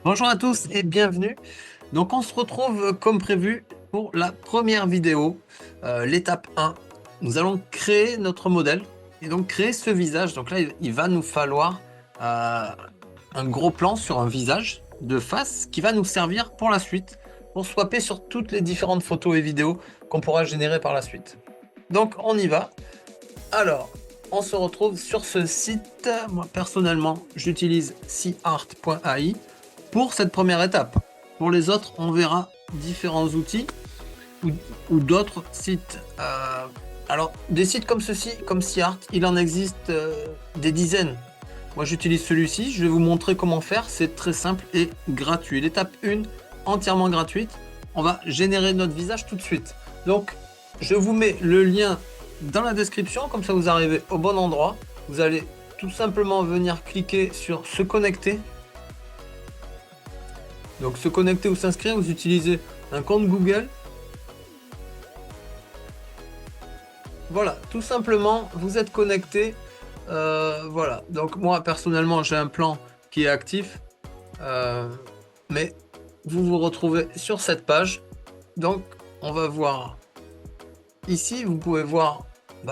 Bonjour à tous et bienvenue. Donc on se retrouve comme prévu pour la première vidéo, l'étape 1. Nous allons créer notre modèle et donc créer ce visage. Donc là, il va nous falloir un gros plan sur un visage de face qui va nous servir pour la suite, pour swapper sur toutes les différentes photos et vidéos qu'on pourra générer par la suite. Donc on y va. Alors, on se retrouve sur ce site. Moi, personnellement, j'utilise cart.ai pour cette première étape. Pour les autres, on verra différents outils ou, ou d'autres sites. Alors, des sites comme ceci, comme CART, il en existe des dizaines. Moi, j'utilise celui-ci. Je vais vous montrer comment faire. C'est très simple et gratuit. L'étape 1, entièrement gratuite. On va générer notre visage tout de suite. Donc, je vous mets le lien dans la description. Comme ça, vous arrivez au bon endroit. Vous allez tout simplement venir cliquer sur se connecter. Donc, se connecter ou s'inscrire, vous utilisez un compte Google. Voilà, tout simplement, vous êtes connecté. Voilà, donc moi personnellement j'ai un plan qui est actif, mais vous vous retrouvez sur cette page. Donc on va voir ici, vous pouvez voir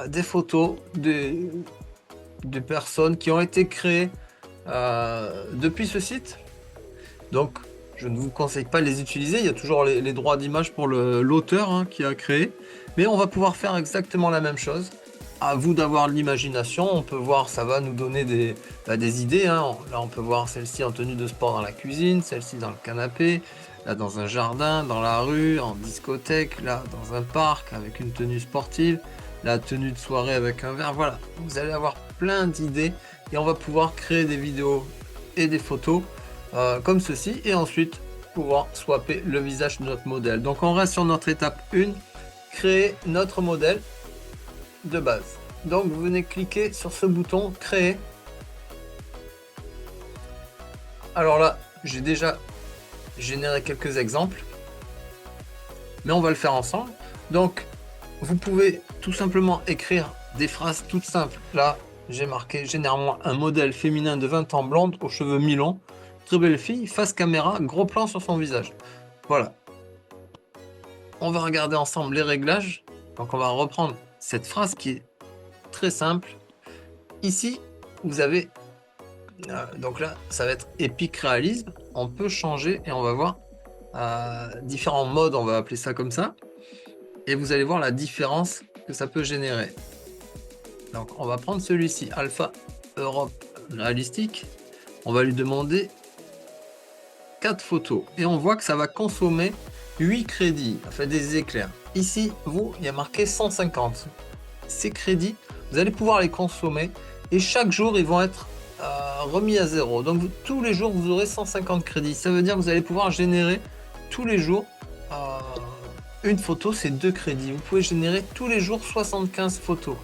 des photos des personnes qui ont été créées depuis ce site. Donc je ne vous conseille pas de les utiliser, il y a toujours les droits d'image pour l'auteur qui a créé, mais on va pouvoir faire exactement la même chose. À vous d'avoir l'imagination, on peut voir, ça va nous donner des idées. Là, on peut voir celle-ci en tenue de sport dans la cuisine, celle-ci dans le canapé, là dans un jardin, dans la rue, en discothèque, là dans un parc avec une tenue sportive, la tenue de soirée avec un verre. Voilà, vous allez avoir plein d'idées et on va pouvoir créer des vidéos et des photos comme ceci et ensuite pouvoir swapper le visage de notre modèle. Donc on reste sur notre étape 1, créer notre modèle de base. Donc vous venez cliquer sur ce bouton créer. Alors là, j'ai déjà généré quelques exemples, mais on va le faire ensemble. Donc vous pouvez tout simplement écrire des phrases toutes simples. Là, j'ai marqué généralement un modèle féminin de 20 ans, blonde, aux cheveux mi-longs, très belle fille, face caméra, gros plan sur son visage. Voilà. On va regarder ensemble les réglages. Donc on va reprendre cette phrase qui est très simple. Ici, vous avez donc là, ça va être épique réalisme. On peut changer et on va voir différents modes, on va appeler ça comme ça. Et vous allez voir la différence que ça peut générer. Donc on va prendre celui-ci, Alpha Europe réalistique. On va lui demander 4 photos. Et on voit que ça va consommer 8 crédits, enfin des éclairs. Ici, il y a marqué 150. Ces crédits, vous allez pouvoir les consommer et chaque jour, ils vont être remis à zéro. Donc tous les jours, vous aurez 150 crédits. Ça veut dire que vous allez pouvoir générer tous les jours une photo, c'est 2 crédits. Vous pouvez générer tous les jours 75 photos.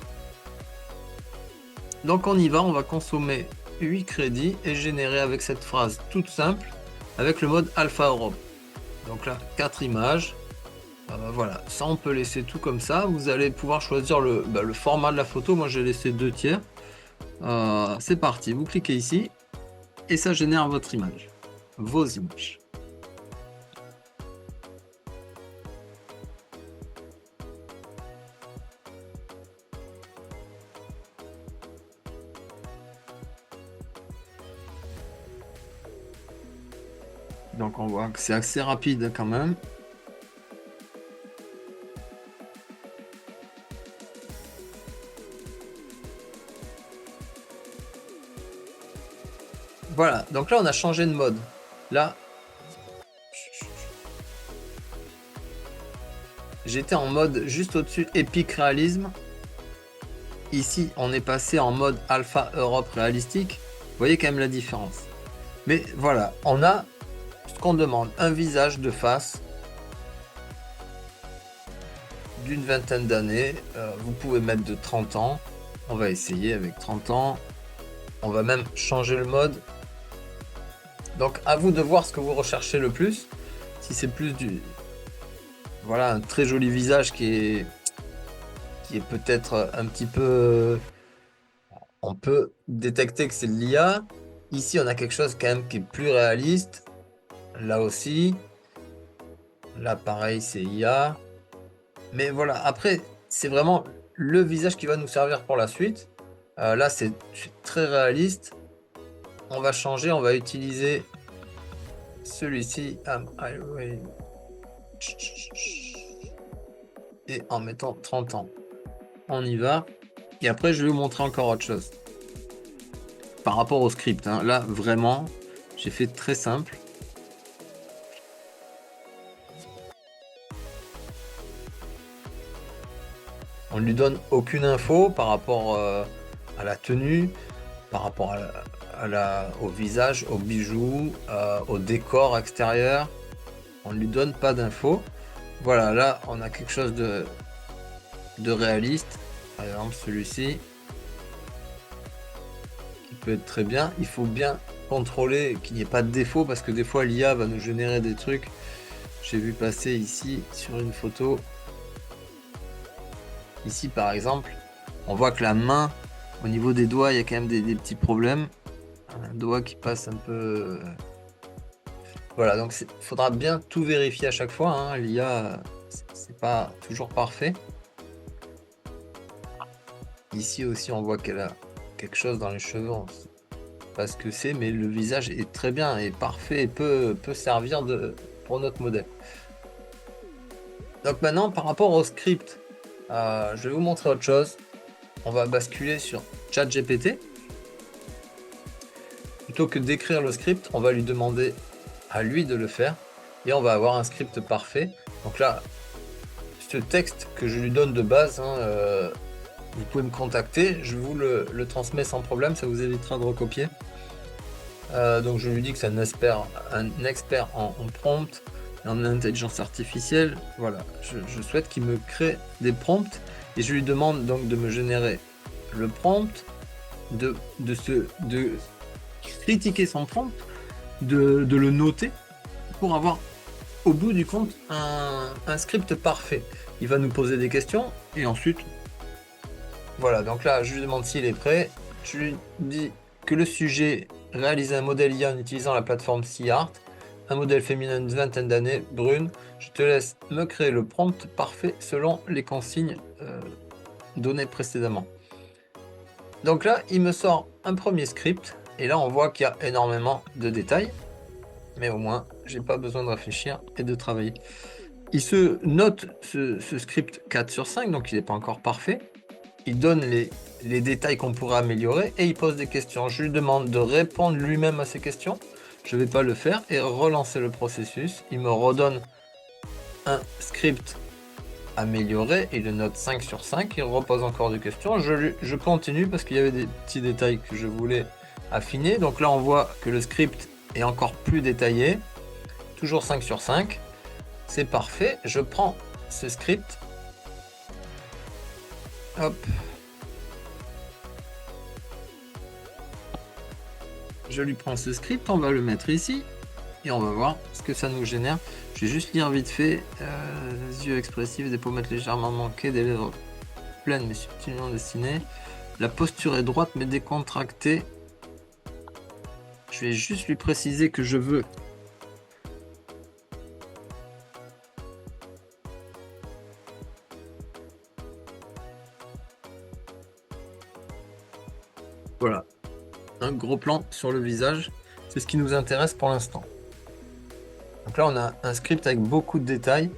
Donc on y va, on va consommer 8 crédits et générer avec cette phrase toute simple avec le mode Alpha Europe. Donc là, 4 images. Voilà, ça on peut laisser tout comme ça. Vous allez pouvoir choisir le format de la photo. Moi j'ai laissé 2 tiers. C'est parti, vous cliquez ici et ça génère votre image, vos images. Donc on voit que c'est assez rapide quand même. Voilà, donc là on a changé de mode. Là, j'étais en mode juste au-dessus épique réalisme. Ici, on est passé en mode Alpha Europe réalistique. Vous voyez quand même la différence. Mais voilà, on a ce qu'on demande, un visage de face d'une vingtaine d'années. Vous pouvez mettre de 30 ans. On va essayer avec 30 ans. On va même changer le mode. Donc à vous de voir ce que vous recherchez le plus. Si c'est plus voilà, un très joli visage qui est peut-être un petit peu... On peut détecter que c'est de l'IA. Ici, on a quelque chose quand même qui est plus réaliste. Là aussi. Là, pareil, c'est IA. Mais voilà, après, c'est vraiment le visage qui va nous servir pour la suite. Là, c'est très réaliste. On va changer, on va utiliser celui-ci. Et en mettant 30 ans. On y va. Et après, je vais vous montrer encore autre chose. Par rapport au script, hein. Là, vraiment, j'ai fait très simple. On lui donne aucune info par rapport à la tenue, par rapport au visage, aux bijoux, au décor extérieur. On ne lui donne pas d'infos. Voilà, là, on a quelque chose de réaliste. Par exemple, celui-ci, qui peut être très bien. Il faut bien contrôler qu'il n'y ait pas de défaut, parce que des fois, l'IA va nous générer des trucs. J'ai vu passer ici, sur une photo. Ici, par exemple, on voit que la main, au niveau des doigts, il y a quand même des petits problèmes. Un doigt qui passe un peu... Voilà, donc il faudra bien tout vérifier à chaque fois, hein. L'IA, c'est pas toujours parfait. Ici aussi, on voit qu'elle a quelque chose dans les cheveux. On sait pas ce que c'est, mais le visage est très bien et parfait et peut servir pour notre modèle. Donc maintenant, par rapport au script, je vais vous montrer autre chose. On va basculer sur ChatGPT. Plutôt que d'écrire le script, on va lui demander à lui de le faire et on va avoir un script parfait. Donc là, ce texte que je lui donne de base, hein, vous pouvez me contacter, je vous le transmets sans problème, ça vous évitera de recopier. Donc je lui dis que c'est un expert en prompt et en intelligence artificielle. Voilà, je souhaite qu'il me crée des prompts et je lui demande donc de me générer le prompt, de critiquer son prompt, de le noter pour avoir au bout du compte un script parfait. Il va nous poser des questions et ensuite, voilà, donc là je lui demande s'il est prêt. Je lui dis que le sujet: réaliser un modèle IA en utilisant la plateforme SeaArt, un modèle féminin d'une vingtaine d'années, brune. Je te laisse me créer le prompt parfait selon les consignes données précédemment. Donc là, il me sort un premier script et là on voit qu'il y a énormément de détails, mais au moins j'ai pas besoin de réfléchir et de travailler. Il se note ce script 4 sur 5, donc il n'est pas encore parfait. Il donne les détails qu'on pourrait améliorer et il pose des questions. Je lui demande de répondre lui-même à ces questions. Je ne vais pas le faire et relancer le processus. Il me redonne un script amélioré. Il le note 5 sur 5. Il repose encore des questions. Je continue parce qu'il y avait des petits détails que je voulais affiner. Donc là, on voit que le script est encore plus détaillé. Toujours 5 sur 5. C'est parfait. Je prends ce script. Hop. Je lui prends ce script, on va le mettre ici et on va voir ce que ça nous génère. Je vais juste lire vite fait. Yeux expressifs, des pommettes légèrement manquées, des lèvres pleines mais subtilement dessinées. La posture est droite mais décontractée. Je vais juste lui préciser que je veux voilà, un gros plan sur le visage. C'est ce qui nous intéresse pour l'instant. Donc là, on a un script avec beaucoup de détails.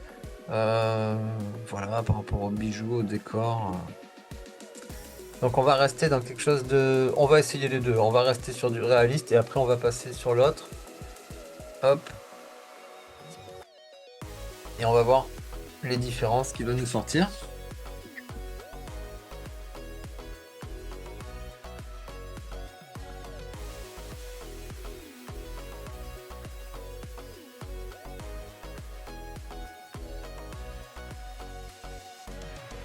Voilà, par rapport aux bijoux, au décor. Donc on va rester dans quelque chose de... On va essayer les deux. On va rester sur du réaliste et après on va passer sur l'autre. Hop. Et on va voir les différences qui vont nous sortir.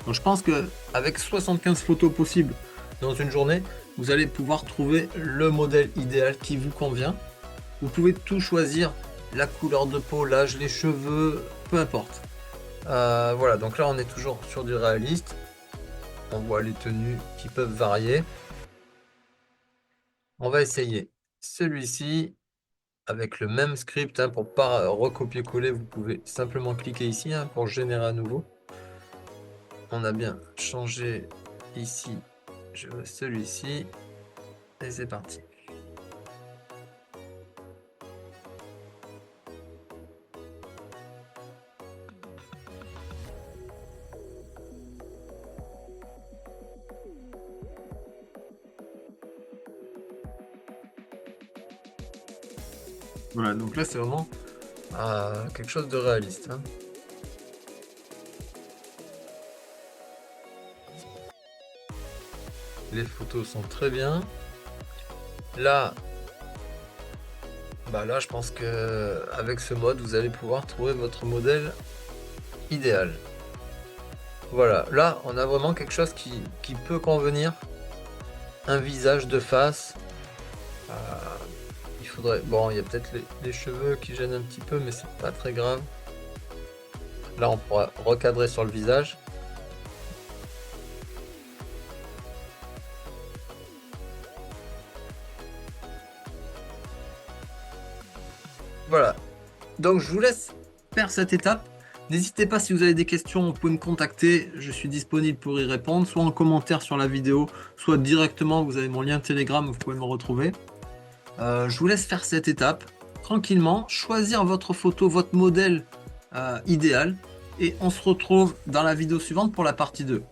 Donc je pense qu'avec 75 photos possibles dans une journée, vous allez pouvoir trouver le modèle idéal qui vous convient. Vous pouvez tout choisir, la couleur de peau, l'âge, les cheveux, peu importe. Voilà, donc là on est toujours sur du réaliste. On voit les tenues qui peuvent varier. On va essayer celui-ci. avec le même script, hein, pour pas recopier-coller, vous pouvez simplement cliquer ici, hein, pour générer à nouveau. On a bien changé ici, je veux celui-ci, et c'est parti. Voilà, donc là c'est vraiment quelque chose de réaliste, hein. Les photos sont très bien. Là, là je pense que avec ce mode, vous allez pouvoir trouver votre modèle idéal. Voilà, là on a vraiment quelque chose qui peut convenir. Un visage de face. Il faudrait... Bon, il y a peut-être les cheveux qui gênent un petit peu, mais c'est pas très grave. Là, on pourra recadrer sur le visage. Voilà. Donc, je vous laisse faire cette étape. N'hésitez pas, si vous avez des questions, vous pouvez me contacter. Je suis disponible pour y répondre, soit en commentaire sur la vidéo, soit directement. Vous avez mon lien Telegram, vous pouvez me retrouver. Je vous laisse faire cette étape tranquillement, choisir votre photo, votre modèle idéal, et on se retrouve dans la vidéo suivante pour la partie 2.